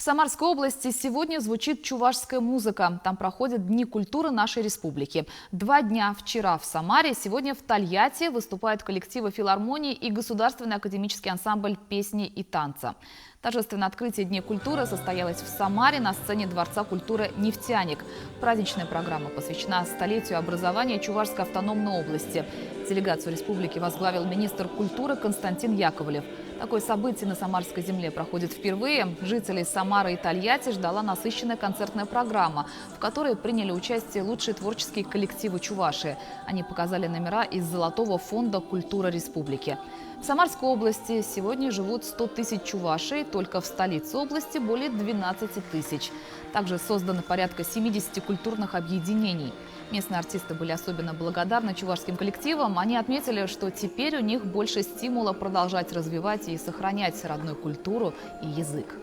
Самарской области сегодня звучит чувашская музыка. Там проходят Дни культуры нашей республики. 2 дня вчера в Самаре, сегодня в Тольятти выступают коллективы филармонии и Государственный академический ансамбль песни и танца. Торжественное открытие Дней культуры состоялось в Самаре на сцене Дворца культуры «Нефтяник». Праздничная программа посвящена столетию образования Чувашской автономной области. Делегацию республики возглавил министр культуры Константин Яковлев. Такое событие на Самарской земле проходит впервые. Жителей Самары и Тольятти ждала насыщенная концертная программа, в которой приняли участие лучшие творческие коллективы Чувашии. Они показали номера из Золотого фонда культуры республики. В Самарской области сегодня живут 100 тысяч чувашей, только в столице области более 12 тысяч. Также создано порядка 70 культурных объединений. Местные артисты были особенно благодарны чувашским коллективам. Они отметили, что теперь у них больше стимула продолжать развивать и сохранять родную культуру и язык.